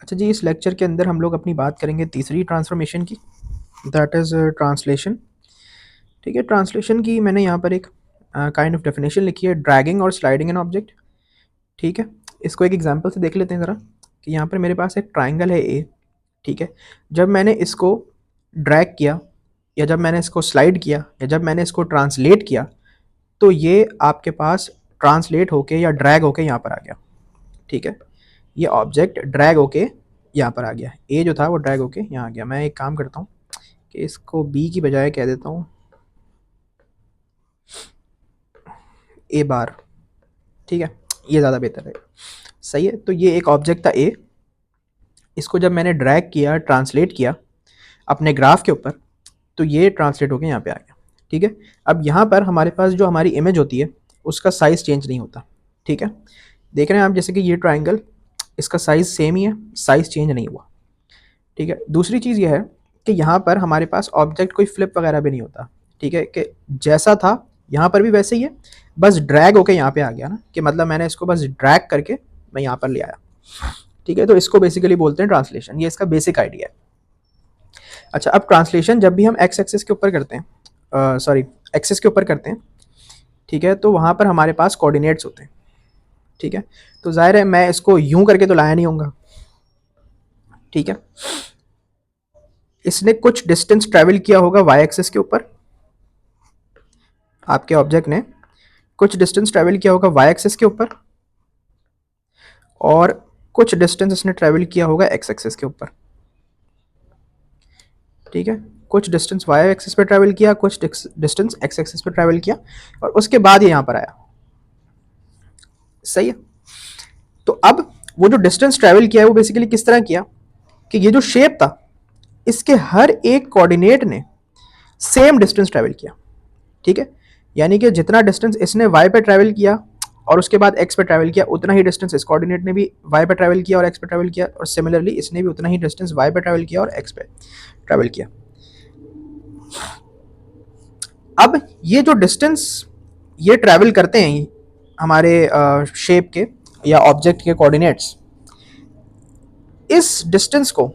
अच्छा जी, इस लेक्चर के अंदर हम लोग अपनी बात करेंगे तीसरी ट्रांसफॉर्मेशन की, दैट इज़ ट्रांसलेशन। ठीक है, ट्रांसलेशन की मैंने यहाँ पर एक काइंड ऑफ डेफिनेशन लिखी है, ड्रैगिंग और स्लाइडिंग एन ऑब्जेक्ट। ठीक है, इसको एक एग्जांपल से देख लेते हैं ज़रा कि यहाँ पर मेरे पास एक ट्राइंगल है ए। ठीक है, जब मैंने इसको ड्रैग किया या जब मैंने इसको स्लाइड किया या जब मैंने इसको ट्रांसलेट किया तो ये आपके पास ट्रांसलेट होके या ड्रैग होके यहाँ पर आ गया। ठीक है, ये ऑब्जेक्ट ड्रैग होके यहाँ पर आ गया, ए जो था वो ड्रैग होके यहाँ आ गया। मैं एक काम करता हूँ कि इसको बी की बजाय कह देता हूँ ए बार। ठीक है, ये ज़्यादा बेहतर है। सही है, तो ये एक ऑब्जेक्ट था ए, इसको जब मैंने ड्रैग किया ट्रांसलेट किया अपने ग्राफ के ऊपर तो ये ट्रांसलेट होके यहाँ पे आ गया। ठीक है, अब यहाँ पर हमारे पास जो हमारी इमेज होती है उसका साइज़ चेंज नहीं होता। ठीक है, देख रहे हैं आप जैसे कि ये ट्राइंगल, इसका साइज़ सेम ही है, साइज़ चेंज नहीं हुआ। ठीक है, दूसरी चीज़ ये है कि यहाँ पर हमारे पास ऑब्जेक्ट कोई फ्लिप वगैरह भी नहीं होता। ठीक है, कि जैसा था यहाँ पर भी वैसे ही है, बस ड्रैग होके यहाँ पे आ गया ना, कि मतलब मैंने इसको बस ड्रैग करके मैं यहाँ पर ले आया। ठीक है, तो इसको बेसिकली बोलते हैं ट्रांसलेशन, ये इसका बेसिक आइडिया है। अच्छा, अब ट्रांसलेशन जब भी हम एक्स एक्सिस के ऊपर करते हैं, सॉरी एक्सिस के ऊपर करते हैं, ठीक है, तो वहाँ पर हमारे पास कोऑर्डिनेट्स होते हैं। ठीक है, तो जाहिर है मैं इसको यूं करके तो लाया नहीं होऊंगा। ठीक है, इसने कुछ डिस्टेंस ट्रेवल किया होगा वाई एक्सिस के ऊपर, आपके ऑब्जेक्ट ने कुछ डिस्टेंस ट्रेवल किया होगा वाई एक्सिस के ऊपर और कुछ डिस्टेंस इसने ट्रेवल किया होगा एक्स एक्सिस के ऊपर। ठीक है, कुछ डिस्टेंस वाई एक्सिस पे ट्रेवल किया, कुछ डिस्टेंस एक्स एक्सिस पे ट्रेवल किया और उसके बाद ये यहाँ पर आया। सही है, तो अब वो जो डिस्टेंस ट्रेवल किया है वो बेसिकली किस तरह किया कि ये जो शेप था इसके हर एक कोऑर्डिनेट ने सेम डिस्टेंस ट्रेवल किया। ठीक है, यानी कि जितना डिस्टेंस इसने वाई पे ट्रैवल किया और उसके बाद एक्स पे ट्रैवल किया उतना ही डिस्टेंस इस कोऑर्डिनेट ने भी वाई पे ट्रैवल किया और एक्स पे ट्रैवल किया, और सिमिलरली इसने भी उतना ही डिस्टेंस वाई पे ट्रैवल किया और एक्स पे ट्रैवल किया। अब ये जो डिस्टेंस ये ट्रैवल करते हैं हमारे शेप के या ऑब्जेक्ट के कोऑर्डिनेट्स, इस डिस्टेंस को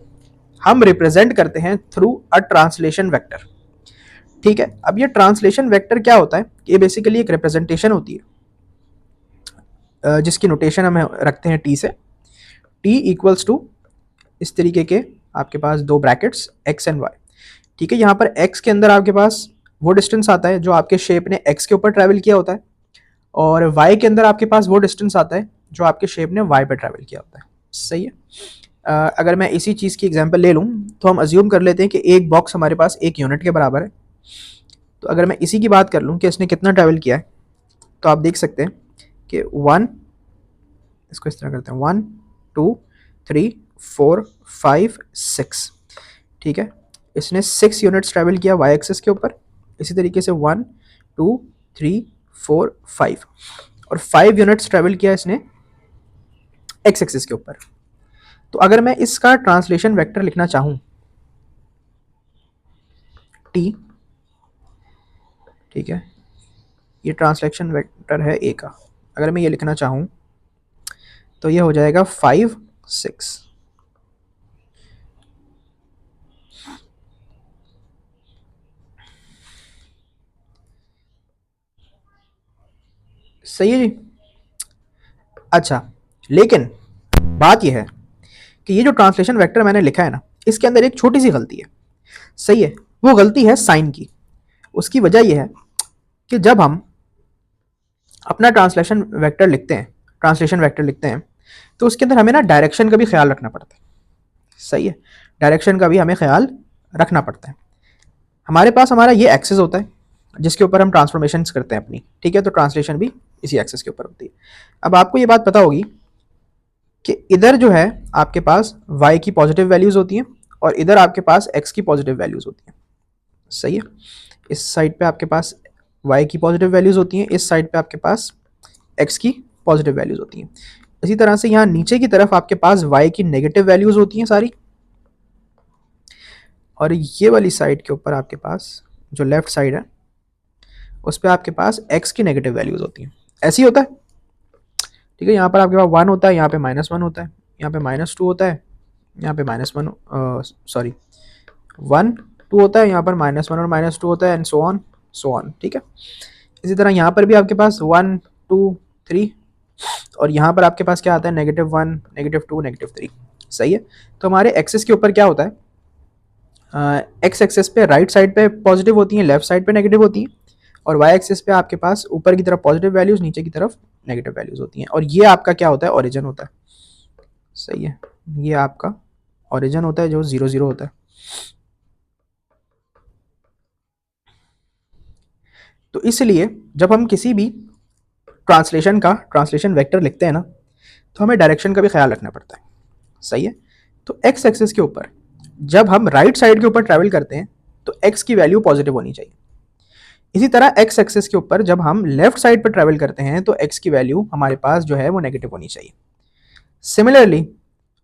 हम रिप्रेजेंट करते हैं थ्रू अ ट्रांसलेशन वेक्टर। ठीक है, अब ये ट्रांसलेशन वेक्टर क्या होता है, ये बेसिकली एक रिप्रेजेंटेशन होती है जिसकी नोटेशन हम रखते हैं टी से। टी इक्वल्स टू इस तरीके के आपके पास दो ब्रैकेट्स एक्स एंड वाई। ठीक है, यहाँ पर एक्स के अंदर आपके पास वो डिस्टेंस आता है जो आपके शेप ने एक्स के ऊपर ट्रैवल किया होता है और वाई के अंदर आपके पास वो डिस्टेंस आता है जो आपके शेप ने वाई पर ट्रैवल किया होता है। सही है, अगर मैं इसी चीज़ की एग्जांपल ले लूँ तो हम अज्यूम कर लेते हैं कि एक बॉक्स हमारे पास एक यूनिट के बराबर है। तो अगर मैं इसी की बात कर लूँ कि इसने कितना ट्रैवल किया है तो आप देख सकते हैं कि 1, इसको इस तरह करते हैं 1 2 3 4 5 6। ठीक है, इसने 6 यूनिट्स ट्रैवल किया वाई एक्सिस के ऊपर, इसी तरीके से 1 2 3 4 5 और 5 यूनिट्स ट्रैवल किया इसने एक्स एक्सिस के ऊपर। तो अगर मैं इसका ट्रांसलेशन वेक्टर लिखना चाहूँ टी, ठीक है, ये ट्रांसलेशन वेक्टर है ए का, अगर मैं ये लिखना चाहूँ तो ये हो जाएगा 5 6। सही है जी। अच्छा, लेकिन बात यह है कि ये जो ट्रांसलेशन वेक्टर मैंने लिखा है ना, इसके अंदर एक छोटी सी गलती है। सही है, वो गलती है साइन की। उसकी वजह यह है कि जब हम अपना ट्रांसलेशन वेक्टर लिखते हैं तो उसके अंदर हमें ना डायरेक्शन का भी ख्याल रखना पड़ता है। सही है, डायरेक्शन का भी हमें ख्याल रखना पड़ता है। हमारे पास हमारा ये एक्सिस होता है जिसके ऊपर हम ट्रांसफॉर्मेशन करते हैं अपनी। ठीक है, तो ट्रांसलेशन भी इसी एक्सिस के ऊपर होती है। अब आपको ये बात पता होगी कि इधर जो है आपके पास y की पॉजिटिव वैल्यूज़ होती हैं और इधर आपके पास x की पॉजिटिव वैल्यूज़ होती हैं। सही है, इस साइड पे आपके पास y की पॉजिटिव वैल्यूज़ होती हैं, इस साइड पे आपके पास x की पॉजिटिव वैल्यूज़ होती हैं। इसी तरह से यहाँ नीचे की तरफ आपके पास y की नेगेटिव वैल्यूज़ होती हैं सारी, और ये वाली साइड के ऊपर आपके पास जो लेफ्ट साइड है उस पर आपके पास x की नेगेटिव वैल्यूज़ होती हैं। ऐसे ही होता है। ठीक है, यहाँ पर आपके पास 1 होता है, यहाँ पे -1 होता है, यहाँ पे -2 होता है, यहाँ पे -1 सॉरी 1 2 होता है, यहाँ पर -1 और -2 होता है, एंड सो ऑन। ठीक है, इसी तरह यहाँ पर भी आपके पास 1 2 3, और यहाँ पर आपके पास क्या आता है, -1 -2 -3। सही है, तो हमारे एक्सेस के ऊपर क्या होता है, एक्स एक्सेस पे राइट साइड पे पॉजिटिव होती हैं, लेफ्ट साइड पे नेगेटिव होती हैं, और वाई एक्सेस पे आपके पास ऊपर की तरफ पॉजिटिव वैल्यूज, नीचे की तरफ नेगेटिव वैल्यूज होती हैं, और ये आपका क्या होता है, ओरिजिन होता है। सही है, ये आपका ओरिजिन होता है जो 0 0 होता है। तो इसलिए जब हम किसी भी ट्रांसलेशन वेक्टर लिखते हैं ना, तो हमें डायरेक्शन का भी ख्याल रखना पड़ता है। सही है, तो एक्स एक्सिस के ऊपर जब हम राइट साइड के ऊपर ट्रैवल करते हैं तो एक्स की वैल्यू पॉजिटिव होनी चाहिए। इसी तरह एक्स एक्सिस के ऊपर जब हम लेफ्ट साइड पर ट्रैवल करते हैं तो एक्स की वैल्यू हमारे पास जो है वो नेगेटिव होनी चाहिए। सिमिलरली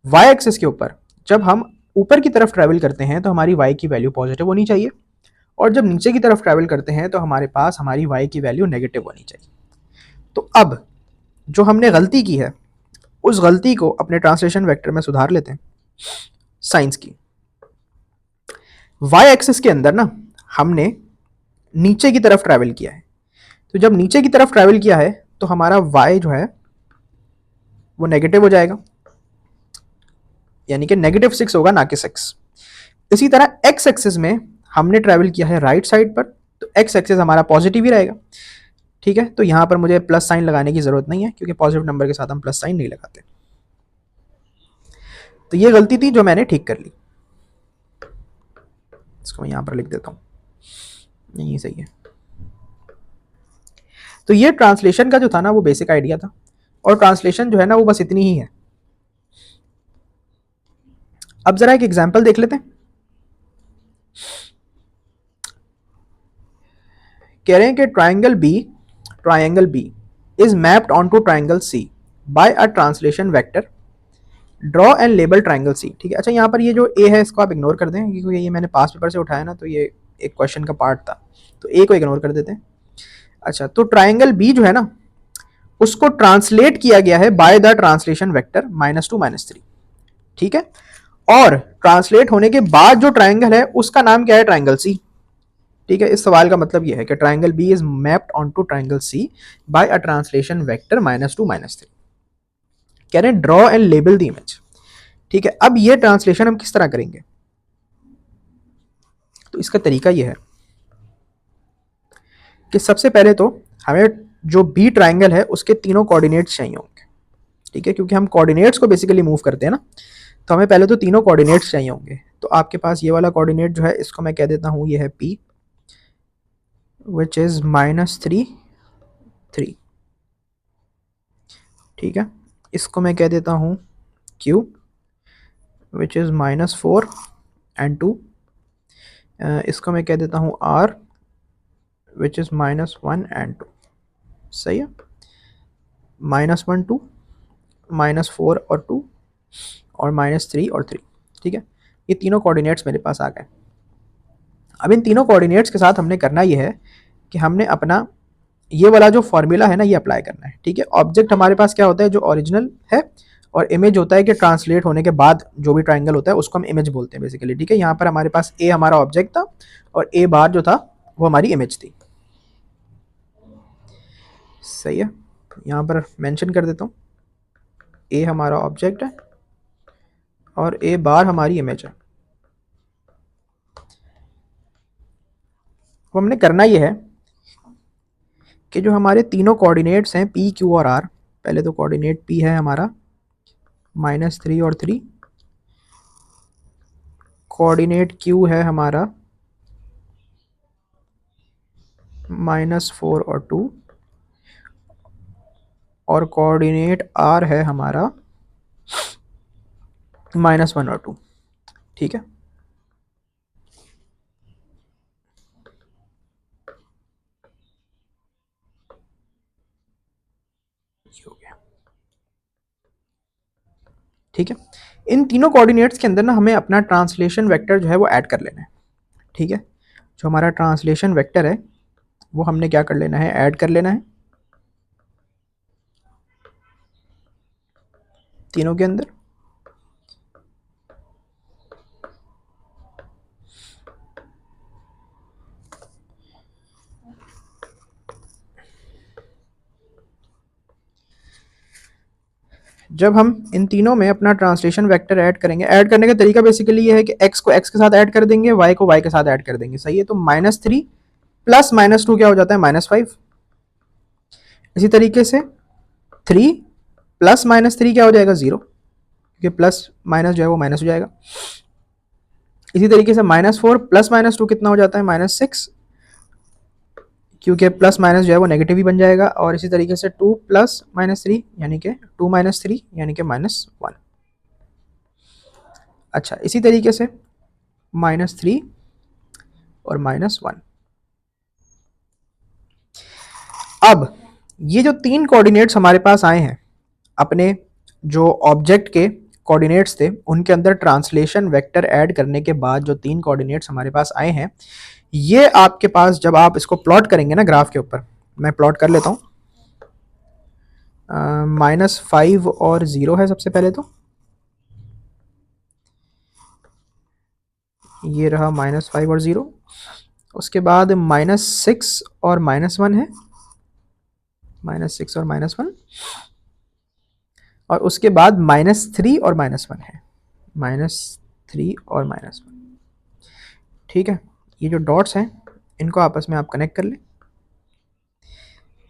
वाई एक्सिस के ऊपर जब हम ऊपर की तरफ ट्रैवल करते हैं तो हमारी वाई की वैल्यू पॉजिटिव होनी चाहिए, और जब नीचे की तरफ ट्रैवल करते हैं तो हमारे पास हमारी वाई की वैल्यू नेगेटिव होनी चाहिए। तो अब जो हमने गलती की है उस गलती को अपने ट्रांसलेशन वेक्टर में सुधार लेते हैं साइंस की। वाई एक्सिस के अंदर ना हमने नीचे की तरफ ट्रैवल किया है, तो जब नीचे की तरफ ट्रैवल किया है तो हमारा y जो है वो नेगेटिव हो जाएगा, यानी कि -6 होगा, ना कि 6। इसी तरह x एक्सिस में हमने ट्रैवल किया है राइट साइड पर, तो x एक्सिस हमारा पॉजिटिव ही रहेगा। ठीक है, तो यहाँ पर मुझे प्लस साइन लगाने की जरूरत नहीं है क्योंकि पॉजिटिव नंबर के साथ हम प्लस साइन नहीं लगाते। तो ये गलती थी जो मैंने ठीक कर ली, इसको मैं यहाँ पर लिख देता हूँ, यही सही है। तो ये ट्रांसलेशन का जो था ना वो बेसिक आइडिया था, और ट्रांसलेशन जो है ना वो बस इतनी ही है। अब जरा एक एग्जांपल देख लेते हैं। कह रहे हैं कि triangle B is mapped onto triangle C by a translation vector, draw and label triangle C. ठीक है, अच्छा यहाँ पर ये जो ए है इसको आप इग्नोर कर दें क्योंकि ये मैंने पास पेपर से उठाया ना, तो ये एक क्वेश्चन का पार्ट था, तो ए को इग्नोर कर देते हैं। अच्छा, तो ट्राइंगल बी जो है ना उसको ट्रांसलेट किया गया है बाय द ट्रांसलेशन वेक्टर -2 -3। ठीक है, और ट्रांसलेट होने के बाद जो ट्राइंगल है उसका नाम क्या है, ट्राइंगल सी। ठीक है, इस सवाल का मतलब यह है कि triangle B is mapped onto triangle C by a translation vector -2 -3। कह रहे हैं draw and label the image. ठीक है, अब ये ट्रांसलेशन हम किस तरह करेंगे, तो इसका तरीका यह है कि सबसे पहले तो हमें जो बी ट्राइंगल है उसके तीनों कोऑर्डिनेट्स चाहिए होंगे। ठीक है, क्योंकि हम कोऑर्डिनेट्स को बेसिकली मूव करते हैं ना, तो हमें पहले तो तीनों कोऑर्डिनेट्स चाहिए होंगे। तो आपके पास ये वाला कोऑर्डिनेट जो है इसको मैं कह देता हूँ ये है P विच इज -3 3। ठीक है, इसको मैं कह देता हूँ Q विच इज -4 एंड 2। इसको मैं कह देता हूँ R विच इज -1 एंड 2। सही है, -1 2 -4 और 2 और -3 और 3। ठीक है, ये तीनों कोऑर्डिनेट्स मेरे पास आ गए। अब इन तीनों कोऑर्डिनेट्स के साथ हमने करना ये है कि हमने अपना ये वाला जो फॉर्मूला है ना ये अप्लाई करना है। ठीक है, ऑब्जेक्ट हमारे पास क्या होता है, जो ओरिजिनल है, और इमेज होता है कि ट्रांसलेट होने के बाद जो भी ट्राइंगल होता है उसको हम इमेज बोलते हैं बेसिकली। ठीक है, यहाँ पर हमारे पास ए हमारा ऑब्जेक्ट था और ए बार जो था वो हमारी इमेज थी। सही है, यहाँ पर मेंशन कर देता हूँ, ए हमारा ऑब्जेक्ट है और ए बार हमारी इमेज है। वो हमने करना ये है कि जो हमारे तीनों कोऑर्डिनेट्स हैं पी क्यू और आर, पहले तो कोऑर्डिनेट पी है हमारा -3 और 3, कोऑर्डिनेट क्यू है हमारा -4 और 2, और कोऑर्डिनेट आर है हमारा -1 और 2। ठीक है, ये हो गया। ठीक है, इन तीनों कोऑर्डिनेट्स के अंदर ना हमें अपना ट्रांसलेशन वेक्टर जो है वो ऐड कर लेना है। ठीक है, जो हमारा ट्रांसलेशन वेक्टर है वो हमने क्या कर लेना है, ऐड कर लेना है तीनों के अंदर। जब हम इन तीनों में अपना ट्रांसलेशन वेक्टर ऐड करेंगे, ऐड करने का तरीका बेसिकली ये है कि x को x के साथ ऐड कर देंगे, y को y के साथ ऐड कर देंगे, सही है। तो -3 प्लस -2 क्या हो जाता है, -5। इसी तरीके से 3 प्लस -3 क्या हो जाएगा, 0, क्योंकि प्लस माइनस जो है वो माइनस हो जाएगा। इसी तरीके से -4 प्लस -2 कितना हो जाता है, -6, क्योंकि प्लस माइनस जो है वो नेगेटिव ही बन जाएगा। और इसी तरीके से 2 प्लस -3 यानी कि 2 - 3 यानी कि -1। अच्छा, इसी तरीके से -3 और -1। अब ये जो 3 कोऑर्डिनेट्स हमारे पास आए हैं, अपने जो ऑब्जेक्ट के कोऑर्डिनेट्स थे उनके अंदर ट्रांसलेशन वेक्टर ऐड करने के बाद जो 3 कोऑर्डिनेट्स हमारे पास आए हैं, ये आपके पास जब आप इसको प्लॉट करेंगे ना ग्राफ के ऊपर, मैं प्लॉट कर लेता हूँ। -5 और 0 है सबसे पहले, तो ये रहा -5 और 0। उसके बाद -6 और -1 है, -6 और -1। और उसके बाद -3 और -1 है, -3 और -1। ठीक है, ये जो डॉट्स हैं इनको आपस में आप कनेक्ट कर लें,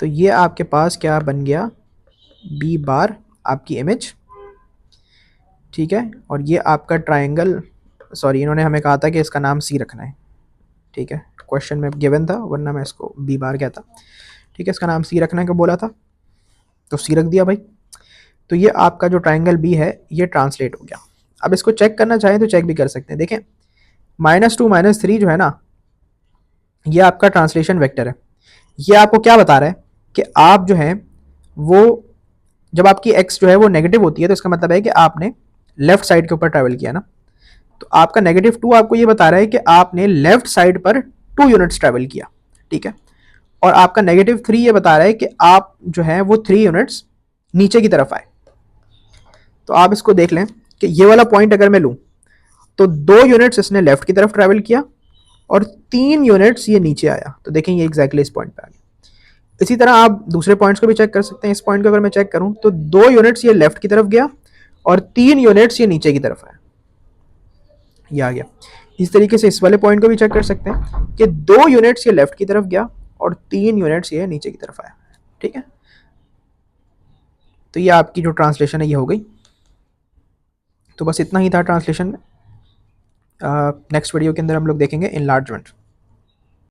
तो ये आपके पास क्या बन गया, बी बार आपकी इमेज। ठीक है, और ये आपका ट्रायंगल, सॉरी इन्होंने हमें कहा था कि इसका नाम सी रखना है। ठीक है, क्वेश्चन में गिवन था, वरना मैं इसको बी बार कहता। ठीक है, इसका नाम सी रखने को बोला था तो सी रख दिया भाई। तो ये आपका जो ट्रायंगल बी है ये ट्रांसलेट हो गया। अब इसको चेक करना चाहें तो चेक भी कर सकते हैं। देखें, -2 -3 जो है ना, ये आपका ट्रांसलेशन वेक्टर है। ये आपको क्या बता रहा है कि आप जो है वो, जब आपकी x जो है वो नेगेटिव होती है तो इसका मतलब है कि आपने लेफ्ट साइड के ऊपर ट्रैवल किया ना। तो आपका -2 आपको ये बता रहा है कि आपने लेफ्ट साइड पर 2 यूनिट्स ट्रैवल किया। ठीक है, और आपका -3 ये बता रहा है कि आप जो है वो 3 यूनिट्स नीचे की तरफ आए। तो आप इसको देख लें कि ये वाला पॉइंट अगर मैं लूँ तो 2 यूनिट्स इसने लेफ्ट की तरफ ट्रैवल किया और 3 यूनिट्स ये नीचे आया। तो देखें ये एग्जैक्टली इस पॉइंट पे आ गया। इसी तरह आप दूसरे पॉइंट्स को भी चेक कर सकते हैं। इस पॉइंट को अगर मैं चेक करूं तो 2 यूनिट्स ये लेफ्ट की तरफ गया और 3 यूनिट्स ये नीचे की तरफ आया, ये आ गया। इस तरीके से इस वाले पॉइंट को भी चेक कर सकते हैं कि 2 यूनिट्स ये लेफ्ट की तरफ गया और 3 यूनिट्स ये नीचे की तरफ आया। ठीक है, तो ये आपकी जो ट्रांसलेशन है ये हो गई। तो बस इतना ही था ट्रांसलेशन में। नेक्स्ट वीडियो के अंदर हम लोग देखेंगे इनलार्जमेंट।